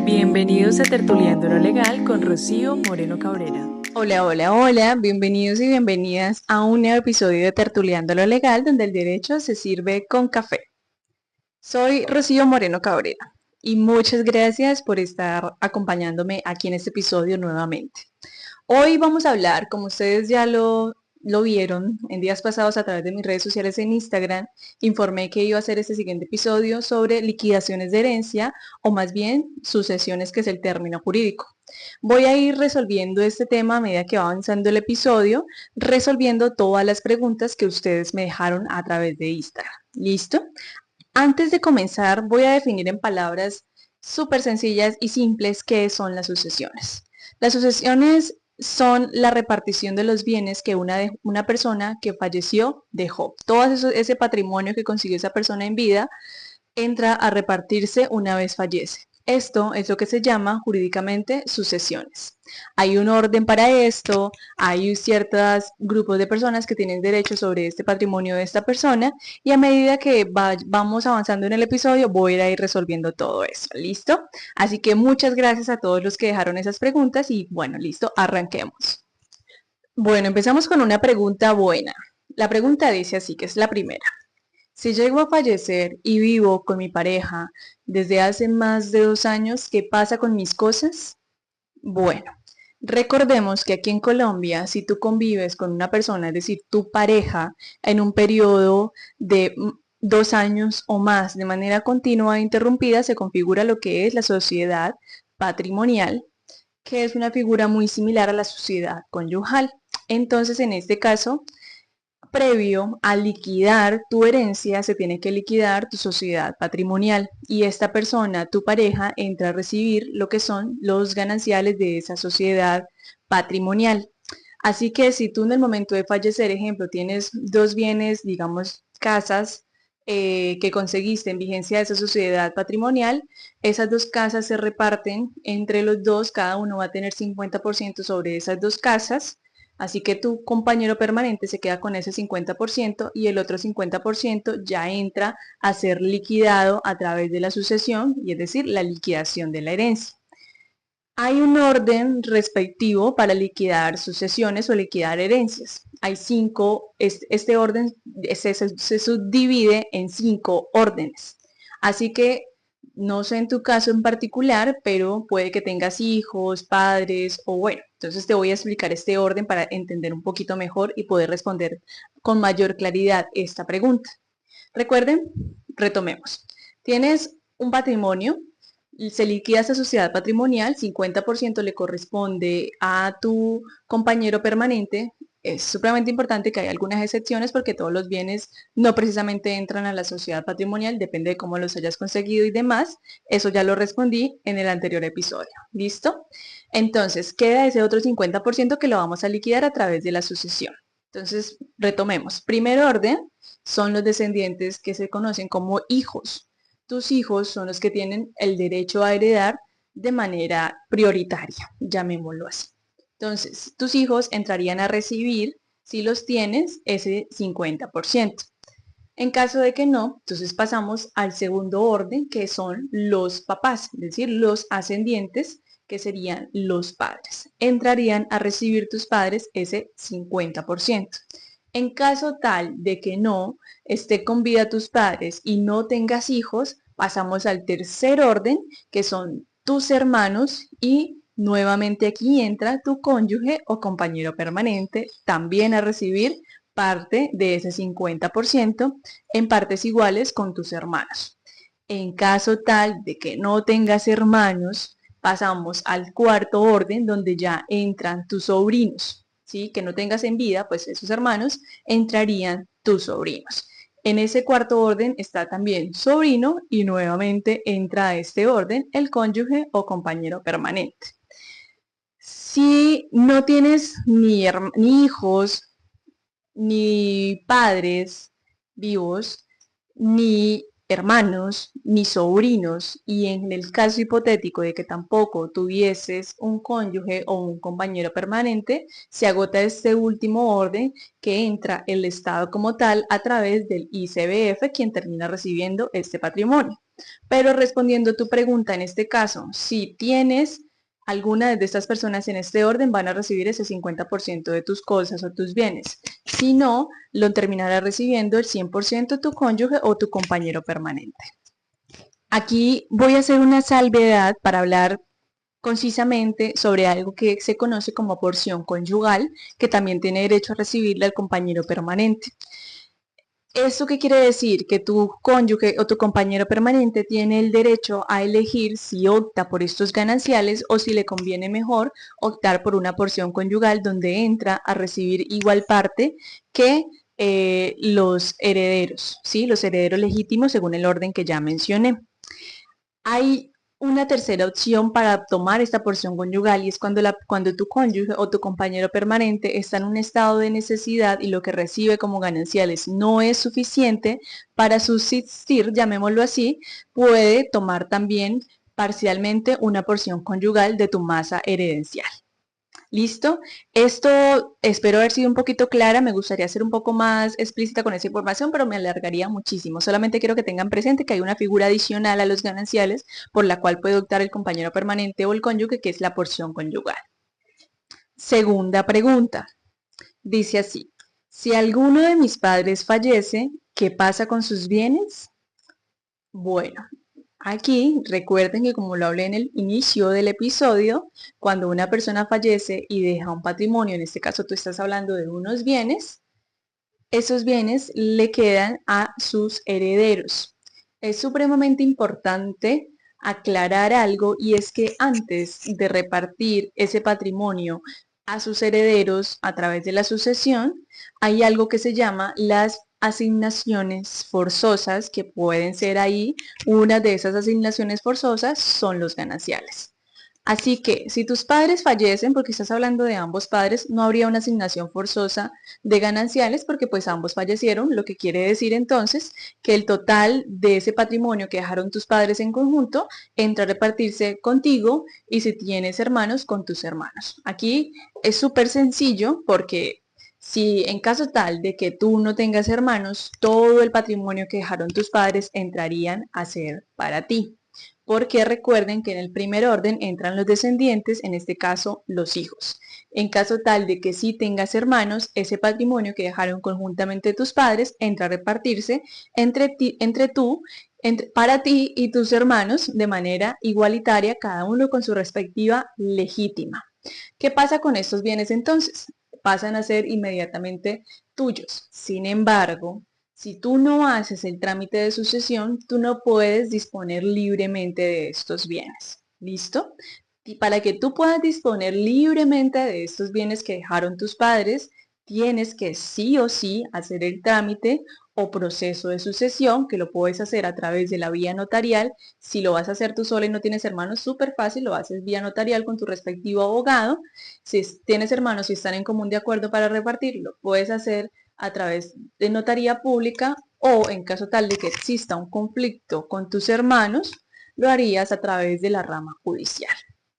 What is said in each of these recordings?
Bienvenidos a Tertuleando lo Legal con Rocío Moreno Cabrera. Hola, hola, hola, bienvenidos y bienvenidas a un nuevo episodio de Tertuleando lo Legal, donde el derecho se sirve con café. Soy Rocío Moreno Cabrera y muchas gracias por estar acompañándome aquí en este episodio nuevamente. Hoy vamos a hablar, como ustedes ya lo vieron en días pasados a través de mis redes sociales en Instagram, informé que iba a hacer este siguiente episodio sobre liquidaciones de herencia o más bien sucesiones, que es el término jurídico. Voy a ir resolviendo este tema a medida que va avanzando el episodio, resolviendo todas las preguntas que ustedes me dejaron a través de Instagram. ¿Listo? Antes de comenzar, voy a definir en palabras súper sencillas y simples qué son las sucesiones. Las sucesiones son la repartición de los bienes que una persona que falleció dejó. Todo ese patrimonio que consiguió esa persona en vida entra a repartirse una vez fallece. Esto es lo que se llama jurídicamente sucesiones. Hay un orden para esto, hay ciertos grupos de personas que tienen derecho sobre este patrimonio de esta persona y a medida que vamos avanzando en el episodio voy a ir resolviendo todo eso. ¿Listo? Así que muchas gracias a todos los que dejaron esas preguntas y bueno, listo, arranquemos. Bueno, empezamos con una pregunta buena. La pregunta dice así, que es la primera. Si llego a fallecer y vivo con mi pareja desde hace más de 2 años, ¿qué pasa con mis cosas? Bueno, recordemos que aquí en Colombia, si tú convives con una persona, es decir, tu pareja, en un periodo de 2 años o más de manera continua e interrumpida, se configura lo que es la sociedad patrimonial, que es una figura muy similar a la sociedad conyugal. Entonces, en este caso, previo a liquidar tu herencia, se tiene que liquidar tu sociedad patrimonial y esta persona, tu pareja, entra a recibir lo que son los gananciales de esa sociedad patrimonial. Así que si tú en el momento de fallecer, ejemplo, tienes dos bienes, digamos, casas, que conseguiste en vigencia de esa sociedad patrimonial, esas dos casas se reparten entre los dos, cada uno va a tener 50% sobre esas dos casas. Así que tu compañero permanente se queda con ese 50% y el otro 50% ya entra a ser liquidado a través de la sucesión, y es decir, la liquidación de la herencia. Hay un orden respectivo para liquidar sucesiones o liquidar herencias. Hay cinco, este orden se subdivide en 5 órdenes. Así que no sé en tu caso en particular, pero puede que tengas hijos, padres o bueno. Entonces te voy a explicar este orden para entender un poquito mejor y poder responder con mayor claridad esta pregunta. Recuerden, retomemos. Tienes un patrimonio, se liquida esa sociedad patrimonial, 50% le corresponde a tu compañero permanente. Es supremamente importante que hay algunas excepciones porque todos los bienes no precisamente entran a la sociedad patrimonial, depende de cómo los hayas conseguido y demás. Eso ya lo respondí en el anterior episodio. ¿Listo? Entonces, queda ese otro 50% que lo vamos a liquidar a través de la sucesión. Entonces, retomemos. Primer orden son los descendientes que se conocen como hijos. Tus hijos son los que tienen el derecho a heredar de manera prioritaria, llamémoslo así. Entonces, tus hijos entrarían a recibir, si los tienes, ese 50%. En caso de que no, entonces pasamos al segundo orden, que son los papás, es decir, los ascendientes, que serían los padres. Entrarían a recibir tus padres ese 50%. En caso tal de que no esté con vida tus padres y no tengas hijos, pasamos al tercer orden, que son tus hermanos, y nuevamente aquí entra tu cónyuge o compañero permanente también a recibir parte de ese 50% en partes iguales con tus hermanos. En caso tal de que no tengas hermanos, pasamos al cuarto orden donde ya entran tus sobrinos. ¿Sí? Que no tengas en vida, pues esos hermanos entrarían tus sobrinos. En ese cuarto orden está también sobrino y nuevamente entra a este orden el cónyuge o compañero permanente. Si no tienes ni hijos, ni padres vivos, ni hermanos ni sobrinos, y en el caso hipotético de que tampoco tuvieses un cónyuge o un compañero permanente, se agota este último orden que entra el Estado como tal a través del ICBF, quien termina recibiendo este patrimonio. Pero respondiendo a tu pregunta, en este caso, si tienes alguna de estas personas en este orden, van a recibir ese 50% de tus cosas o tus bienes. Si no, lo terminará recibiendo el 100% tu cónyuge o tu compañero permanente. Aquí voy a hacer una salvedad para hablar concisamente sobre algo que se conoce como porción conyugal, que también tiene derecho a recibirla el compañero permanente. ¿Esto qué quiere decir? Que tu cónyuge o tu compañero permanente tiene el derecho a elegir si opta por estos gananciales o si le conviene mejor optar por una porción conyugal donde entra a recibir igual parte que los herederos, ¿sí? Los herederos legítimos según el orden que ya mencioné. Hay una tercera opción para tomar esta porción conyugal y es cuando tu cónyuge o tu compañero permanente está en un estado de necesidad y lo que recibe como gananciales no es suficiente para subsistir, llamémoslo así, puede tomar también parcialmente una porción conyugal de tu masa herencial. ¿Listo? Esto espero haber sido un poquito clara, me gustaría ser un poco más explícita con esa información, pero me alargaría muchísimo. Solamente quiero que tengan presente que hay una figura adicional a los gananciales por la cual puede optar el compañero permanente o el cónyuge, que es la porción conyugal. Segunda pregunta. Dice así, si alguno de mis padres fallece, ¿qué pasa con sus bienes? Bueno, aquí recuerden que como lo hablé en el inicio del episodio, cuando una persona fallece y deja un patrimonio, en este caso tú estás hablando de unos bienes, esos bienes le quedan a sus herederos. Es supremamente importante aclarar algo y es que antes de repartir ese patrimonio a sus herederos a través de la sucesión, hay algo que se llama las asignaciones forzosas, que pueden ser ahí. Una de esas asignaciones forzosas son los gananciales. Así que si tus padres fallecen, porque estás hablando de ambos padres, no habría una asignación forzosa de gananciales porque pues ambos fallecieron, lo que quiere decir entonces que el total de ese patrimonio que dejaron tus padres en conjunto entra a repartirse contigo y si tienes hermanos, con tus hermanos. Aquí es súper sencillo porque si en caso tal de que tú no tengas hermanos, todo el patrimonio que dejaron tus padres entrarían a ser para ti. Porque recuerden que en el primer orden entran los descendientes, en este caso los hijos. En caso tal de que sí tengas hermanos, ese patrimonio que dejaron conjuntamente tus padres entra a repartirse para ti y tus hermanos de manera igualitaria, cada uno con su respectiva legítima. ¿Qué pasa con estos bienes entonces? Pasan a ser inmediatamente tuyos. Sin embargo, si tú no haces el trámite de sucesión, tú no puedes disponer libremente de estos bienes. ¿Listo? Y para que tú puedas disponer libremente de estos bienes que dejaron tus padres, tienes que sí o sí hacer el trámite o proceso de sucesión, que lo puedes hacer a través de la vía notarial. Si lo vas a hacer tú sola y no tienes hermanos, súper fácil, lo haces vía notarial con tu respectivo abogado. Si tienes hermanos y están en común de acuerdo para repartirlo, puedes hacer a través de notaría pública o en caso tal de que exista un conflicto con tus hermanos, lo harías a través de la rama judicial.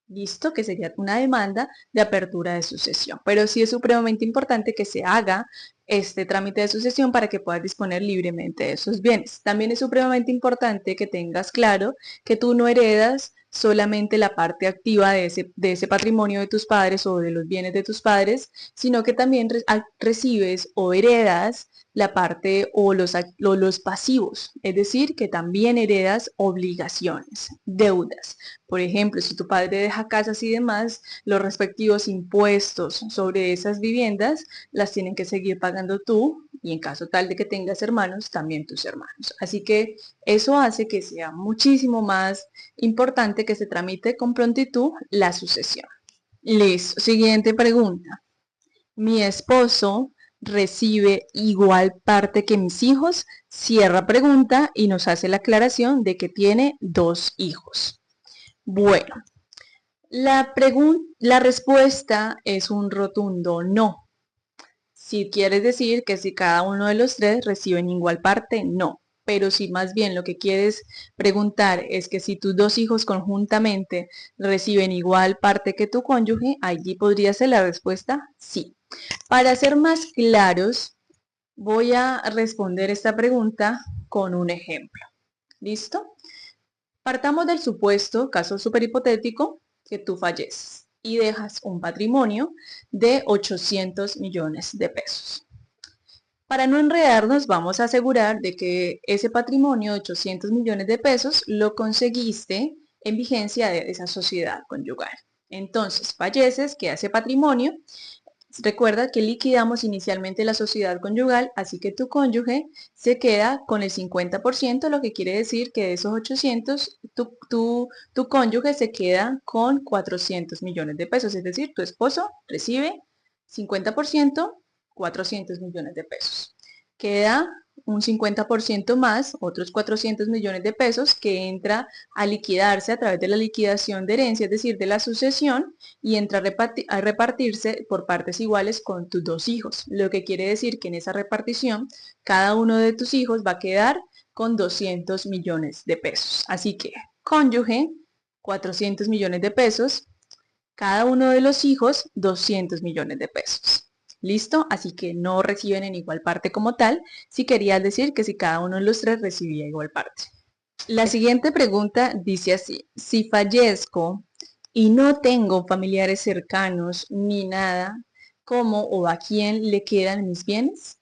¿Listo? Que sería una demanda de apertura de sucesión. Pero sí es supremamente importante que se haga este trámite de sucesión para que puedas disponer libremente de esos bienes. También es supremamente importante que tengas claro que tú no heredas solamente la parte activa de ese patrimonio de tus padres o de los bienes de tus padres, sino que también recibes o heredas la parte o los pasivos, es decir, que también heredas obligaciones, deudas. Por ejemplo, si tu padre deja casas y demás, los respectivos impuestos sobre esas viviendas las tienen que seguir pagando tú y en caso tal de que tengas hermanos, también tus hermanos. Así que eso hace que sea muchísimo más importante que se tramite con prontitud la sucesión. Listo. Siguiente pregunta. Mi esposo recibe igual parte que mis hijos. Cierra pregunta y nos hace la aclaración de que tiene 2 hijos. Bueno, la respuesta es un rotundo no. Si quieres decir que si cada uno de los 3 reciben igual parte, no. pero si más bien lo que quieres preguntar es que si tus dos hijos conjuntamente reciben igual parte que tu cónyuge, allí podría ser la respuesta sí. Para ser más claros, voy a responder esta pregunta con un ejemplo. ¿Listo? Partamos del supuesto, caso súper hipotético, que tú falleces y dejas un patrimonio de 800 millones de pesos. Para no enredarnos, vamos a asegurar de que ese patrimonio de 800 millones de pesos lo conseguiste en vigencia de esa sociedad conyugal. Entonces, falleces, queda ese patrimonio. Recuerda que liquidamos inicialmente la sociedad conyugal, así que tu cónyuge se queda con el 50%, lo que quiere decir que de esos 800, tu cónyuge se queda con 400 millones de pesos, es decir, tu esposo recibe 50%, 400 millones de pesos. Queda un 50% más, otros 400 millones de pesos, que entra a liquidarse a través de la liquidación de herencia, es decir, de la sucesión, y entra a repartirse por partes iguales con tus dos hijos. Lo que quiere decir que en esa repartición, cada uno de tus hijos va a quedar con 200 millones de pesos. Así que, cónyuge, 400 millones de pesos, cada uno de los hijos, 200 millones de pesos. ¿Listo? Así que no reciben en igual parte como tal, si querías decir que si cada uno de los tres recibía igual parte. La siguiente pregunta dice así: si fallezco y no tengo familiares cercanos ni nada, ¿cómo o a quién le quedan mis bienes?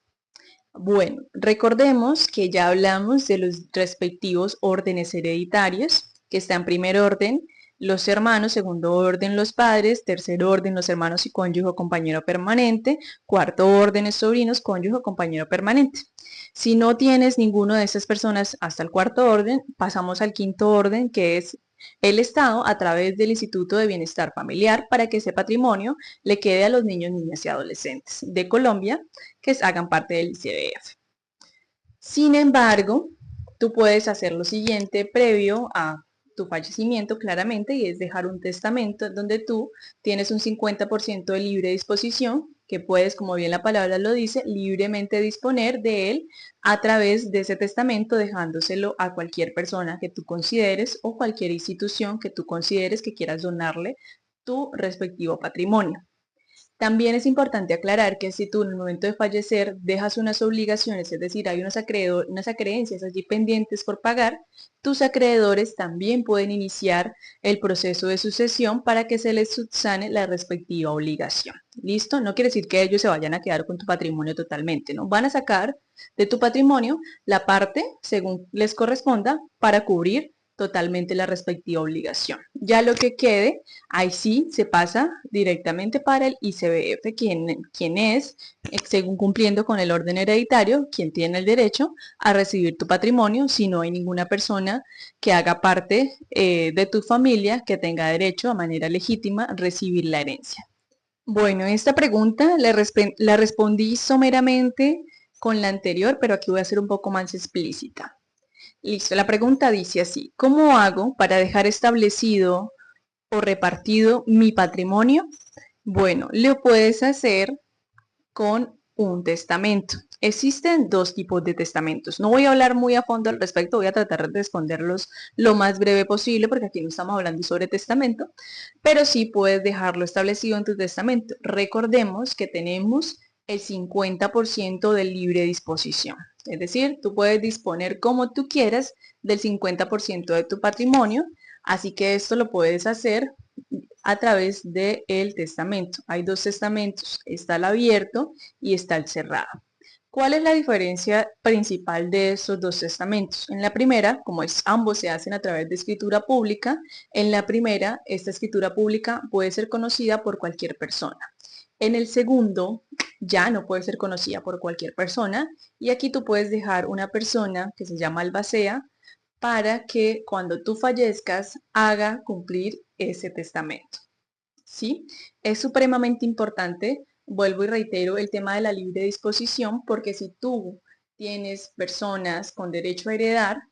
Bueno, recordemos que ya hablamos de los respectivos órdenes hereditarios, que está en primer orden los hermanos, segundo orden los padres, tercer orden los hermanos y cónyuge o compañero permanente, cuarto orden es sobrinos, cónyuge o compañero permanente. Si no tienes ninguno de esas personas hasta el cuarto orden, pasamos al quinto orden, que es el Estado a través del Instituto de Bienestar Familiar, para que ese patrimonio le quede a los niños, niñas y adolescentes de Colombia que hagan parte del ICBF. Sin embargo, tú puedes hacer lo siguiente previo a tu fallecimiento claramente, y es dejar un testamento donde tú tienes un 50% de libre disposición, que puedes, como bien la palabra lo dice, libremente disponer de él a través de ese testamento, dejándoselo a cualquier persona que tú consideres o cualquier institución que tú consideres que quieras donarle tu respectivo patrimonio. También es importante aclarar que si tú en el momento de fallecer dejas unas obligaciones, es decir, hay unas acreencias allí pendientes por pagar, tus acreedores también pueden iniciar el proceso de sucesión para que se les subsane la respectiva obligación. ¿Listo? No quiere decir que ellos se vayan a quedar con tu patrimonio totalmente, ¿no? Van a sacar de tu patrimonio la parte según les corresponda para cubrir totalmente la respectiva obligación. Ya lo que quede, ahí sí se pasa directamente para el ICBF, quien es, según cumpliendo con el orden hereditario, quien tiene el derecho a recibir tu patrimonio, si no hay ninguna persona que haga parte de tu familia que tenga derecho a manera legítima a recibir la herencia. Bueno, esta pregunta la respondí someramente con la anterior, pero aquí voy a ser un poco más explícita. Listo, la pregunta dice así: ¿cómo hago para dejar establecido o repartido mi patrimonio? Bueno, lo puedes hacer con un testamento. Existen dos tipos de testamentos. No voy a hablar muy a fondo al respecto, voy a tratar de responderlos lo más breve posible porque aquí no estamos hablando sobre testamento, pero sí puedes dejarlo establecido en tu testamento. Recordemos que tenemos el 50% de libre disposición. Es decir, tú puedes disponer como tú quieras del 50% de tu patrimonio, así que esto lo puedes hacer a través del testamento. Hay dos testamentos, está el abierto y está el cerrado. ¿Cuál es la diferencia principal de estos dos testamentos? En la primera, como ambos se hacen a través de escritura pública, en la primera, esta escritura pública puede ser conocida por cualquier persona. En el segundo, ya no puede ser conocida por cualquier persona, y aquí tú puedes dejar una persona que se llama albacea para que cuando tú fallezcas haga cumplir ese testamento. ¿Sí? Es supremamente importante, vuelvo y reitero, el tema de la libre disposición, porque si tú tienes personas con derecho a heredar,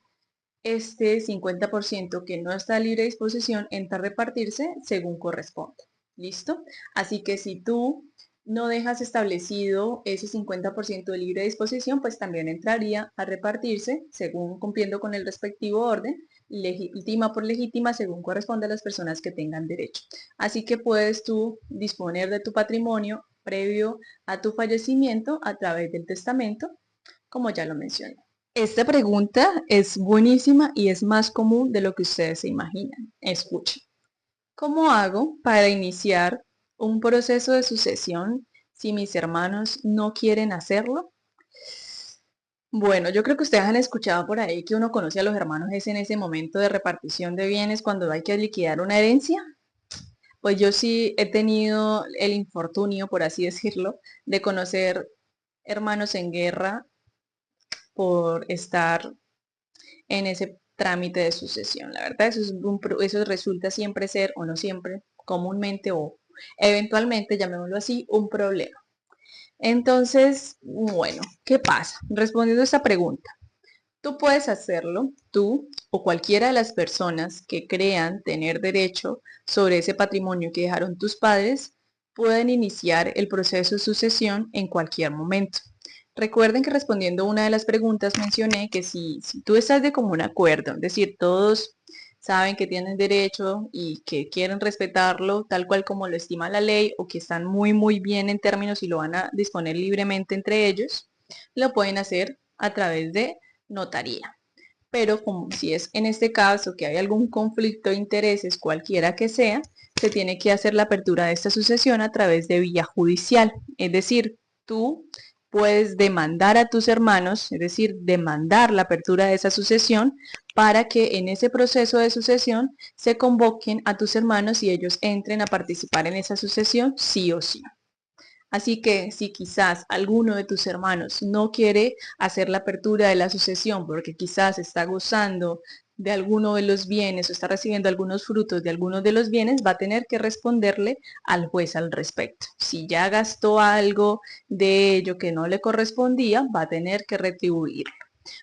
este 50% que no está a libre disposición entra a repartirse según corresponde. ¿Listo? Así que si tú no dejas establecido ese 50% de libre disposición, pues también entraría a repartirse, según cumpliendo con el respectivo orden, legítima por legítima, según corresponde a las personas que tengan derecho. Así que puedes tú disponer de tu patrimonio previo a tu fallecimiento a través del testamento, como ya lo mencioné. Esta pregunta es buenísima y es más común de lo que ustedes se imaginan. Escuchen. ¿Cómo hago para iniciar un proceso de sucesión si mis hermanos no quieren hacerlo? Bueno, yo creo que ustedes han escuchado por ahí que uno conoce a los hermanos es en ese momento de repartición de bienes cuando hay que liquidar una herencia. Pues yo sí he tenido el infortunio, por así decirlo, de conocer hermanos en guerra por estar en ese trámite de sucesión. La verdad, eso resulta siempre ser, o no siempre, comúnmente o eventualmente, llamémoslo así, un problema. Entonces, bueno, ¿qué pasa? Respondiendo a esta pregunta, tú puedes hacerlo, tú o cualquiera de las personas que crean tener derecho sobre ese patrimonio que dejaron tus padres, pueden iniciar el proceso de sucesión en cualquier momento. Recuerden que respondiendo a una de las preguntas mencioné que si tú estás de común acuerdo, es decir, todos saben que tienen derecho y que quieren respetarlo tal cual como lo estima la ley o que están muy bien en términos y lo van a disponer libremente entre ellos, lo pueden hacer a través de notaría. Pero como si es en este caso que hay algún conflicto de intereses, cualquiera que sea, se tiene que hacer la apertura de esta sucesión a través de vía judicial. Es decir, tú puedes demandar a tus hermanos, es decir, demandar la apertura de esa sucesión para que en ese proceso de sucesión se convoquen a tus hermanos y ellos entren a participar en esa sucesión sí o sí. Así que si quizás alguno de tus hermanos no quiere hacer la apertura de la sucesión porque quizás está gozando de alguno de los bienes o está recibiendo algunos frutos de algunos de los bienes, va a tener que responderle al juez al respecto. Si ya gastó algo de ello que no le correspondía, va a tener que retribuirlo.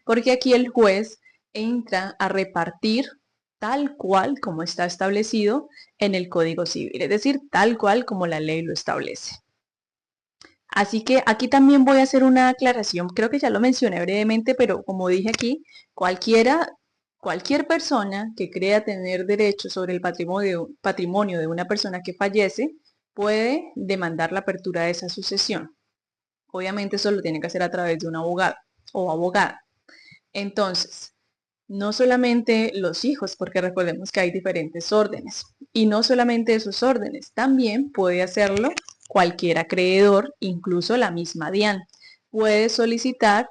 Porque aquí el juez entra a repartir tal cual como está establecido en el Código Civil, es decir, tal cual como la ley lo establece. Así que aquí también voy a hacer una aclaración, creo que ya lo mencioné brevemente, pero como dije aquí, cualquier persona que crea tener derecho sobre el patrimonio de una persona que fallece puede demandar la apertura de esa sucesión. Obviamente eso lo tiene que hacer a través de un abogado o abogada. Entonces, no solamente los hijos, porque recordemos que hay diferentes órdenes, y no solamente esos órdenes, también puede hacerlo cualquier acreedor, incluso la misma DIAN. Puede solicitar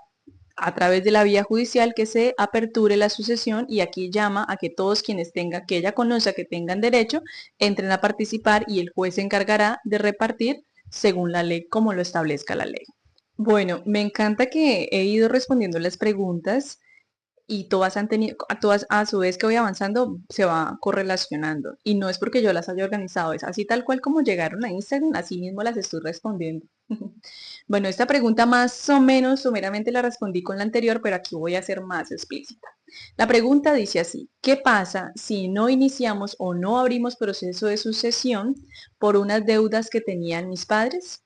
a través de la vía judicial que se aperture la sucesión y aquí llama a que todos quienes tengan, que ella conozca que tengan derecho, entren a participar y el juez se encargará de repartir según la ley, como lo establezca la ley. Bueno, me encanta que he ido respondiendo las preguntas y todas han tenido, todas a su vez que voy avanzando se va correlacionando. Y no es porque yo las haya organizado, es así tal cual como llegaron a Instagram, así mismo las estoy respondiendo. Bueno, esta pregunta más o menos someramente la respondí con la anterior, pero aquí voy a ser más explícita. La pregunta dice así, ¿qué pasa si no iniciamos o no abrimos proceso de sucesión por unas deudas que tenían mis padres?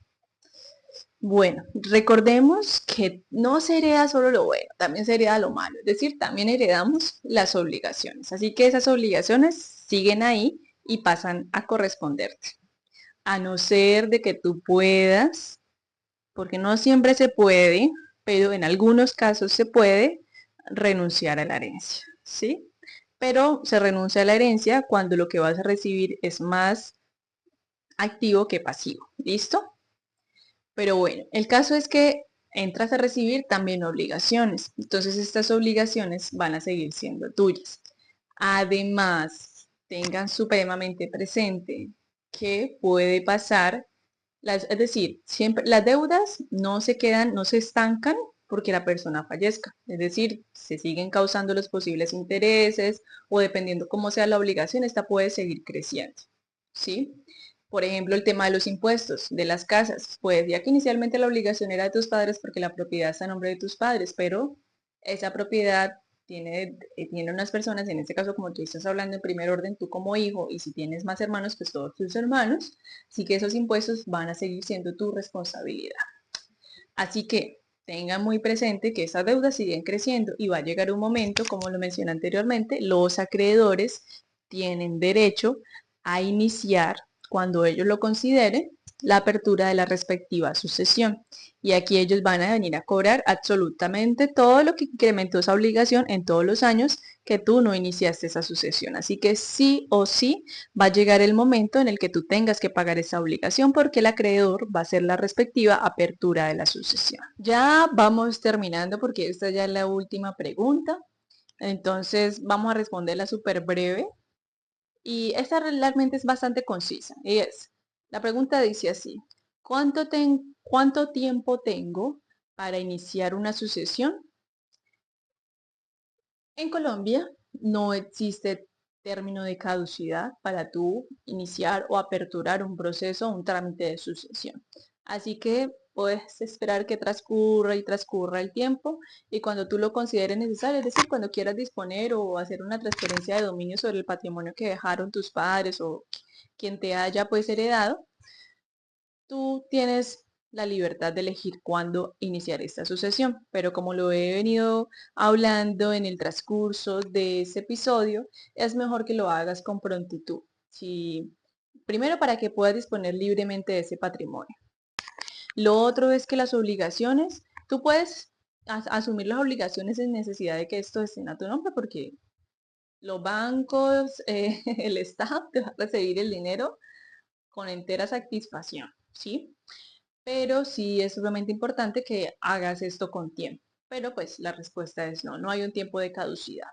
Bueno, recordemos que no se hereda solo lo bueno, también se hereda lo malo, es decir, también heredamos las obligaciones. Así que esas obligaciones siguen ahí y pasan a corresponderte. A no ser de que tú puedas, porque no siempre se puede, pero en algunos casos se puede renunciar a la herencia, ¿sí? Pero se renuncia a la herencia cuando lo que vas a recibir es más activo que pasivo, ¿listo? Pero bueno, el caso es que entras a recibir también obligaciones. Entonces estas obligaciones van a seguir siendo tuyas. Además, tengan supremamente presente que puede pasar, es decir, siempre las deudas no se quedan, no se estancan porque la persona fallezca. Es decir, se siguen causando los posibles intereses o dependiendo cómo sea la obligación, esta puede seguir creciendo. ¿Sí? Por ejemplo, el tema de los impuestos, de las casas. Pues ya que inicialmente la obligación era de tus padres porque la propiedad está a nombre de tus padres, pero esa propiedad tiene unas personas, en este caso como tú estás hablando en primer orden, tú como hijo, y si tienes más hermanos, pues todos tus hermanos, así que esos impuestos van a seguir siendo tu responsabilidad. Así que tengan muy presente que esas deudas siguen creciendo y va a llegar un momento, como lo mencioné anteriormente, los acreedores tienen derecho a iniciar, cuando ellos lo consideren, la apertura de la respectiva sucesión. Y aquí ellos van a venir a cobrar absolutamente todo lo que incrementó esa obligación en todos los años que tú no iniciaste esa sucesión. Así que sí o sí va a llegar el momento en el que tú tengas que pagar esa obligación porque el acreedor va a hacer la respectiva apertura de la sucesión. Ya vamos terminando porque esta ya es la última pregunta. Entonces vamos a responderla súper breve. Y esta realmente es bastante concisa. La pregunta dice así: ¿cuánto tiempo tengo para iniciar una sucesión? En Colombia no existe término de caducidad para tú iniciar o aperturar un proceso o un trámite de sucesión. Así que puedes esperar que transcurra y transcurra el tiempo y cuando tú lo consideres necesario, es decir, cuando quieras disponer o hacer una transferencia de dominio sobre el patrimonio que dejaron tus padres o quien te haya pues heredado, tú tienes la libertad de elegir cuándo iniciar esta sucesión, pero como lo he venido hablando en el transcurso de ese episodio, es mejor que lo hagas con prontitud. Primero para que puedas disponer libremente de ese patrimonio. Lo otro es que las obligaciones, tú puedes asumir las obligaciones sin necesidad de que esto esté a tu nombre, porque los bancos, el Estado te va a recibir el dinero con entera satisfacción, ¿sí? Pero sí es sumamente importante que hagas esto con tiempo. Pero pues la respuesta es no, no hay un tiempo de caducidad.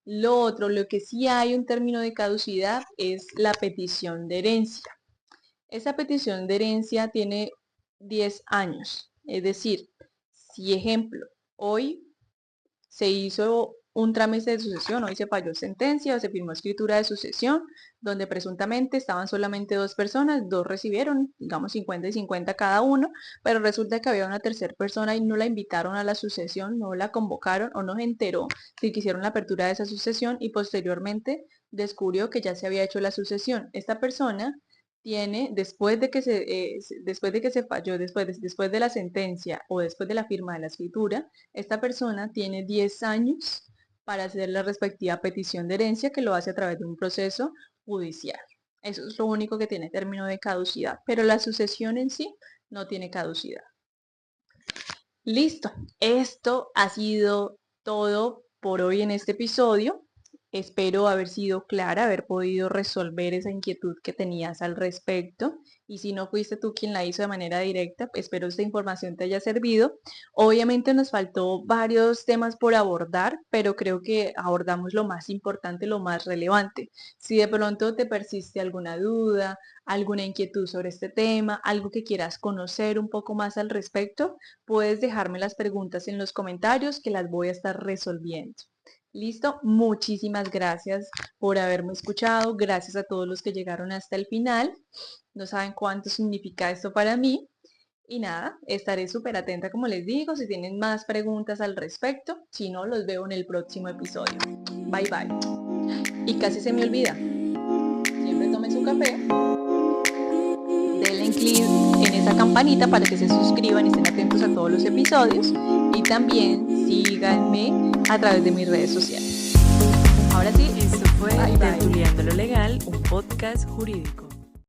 Lo otro, lo que sí hay un término de caducidad es la petición de herencia. Esa petición de herencia tiene 10 años. Es decir, si ejemplo, hoy se hizo un trámite de sucesión, hoy se falló sentencia o se firmó escritura de sucesión, donde presuntamente estaban solamente dos personas, dos recibieron, digamos 50 y 50 cada uno, pero resulta que había una tercera persona y no la invitaron a la sucesión, no la convocaron o no se enteró de que hicieron la apertura de esa sucesión y posteriormente descubrió que ya se había hecho la sucesión. Esta persona tiene, después de que se falló, después de la sentencia o después de la firma de la escritura, esta persona tiene 10 años para hacer la respectiva petición de herencia que lo hace a través de un proceso judicial. Eso es lo único que tiene término de caducidad, pero la sucesión en sí no tiene caducidad. Listo, esto ha sido todo por hoy en este episodio. Espero haber sido clara, haber podido resolver esa inquietud que tenías al respecto. Y si no fuiste tú quien la hizo de manera directa, espero esta información te haya servido. Obviamente nos faltó varios temas por abordar, pero creo que abordamos lo más importante, lo más relevante. Si de pronto te persiste alguna duda, alguna inquietud sobre este tema, algo que quieras conocer un poco más al respecto, puedes dejarme las preguntas en los comentarios que las voy a estar resolviendo. Listo, muchísimas gracias por haberme escuchado, gracias a todos los que llegaron hasta el final, no saben cuánto significa esto para mí y nada, estaré súper atenta como les digo, si tienen más preguntas al respecto, si no, los veo en el próximo episodio. Bye bye. Y casi se me olvida, siempre tomen su café, denle clic en esa campanita para que se suscriban y estén atentos a todos los episodios y también síganme a través de mis redes sociales. Ahora sí, Esto fue bye, bye. Tertuleando lo Legal, un podcast jurídico.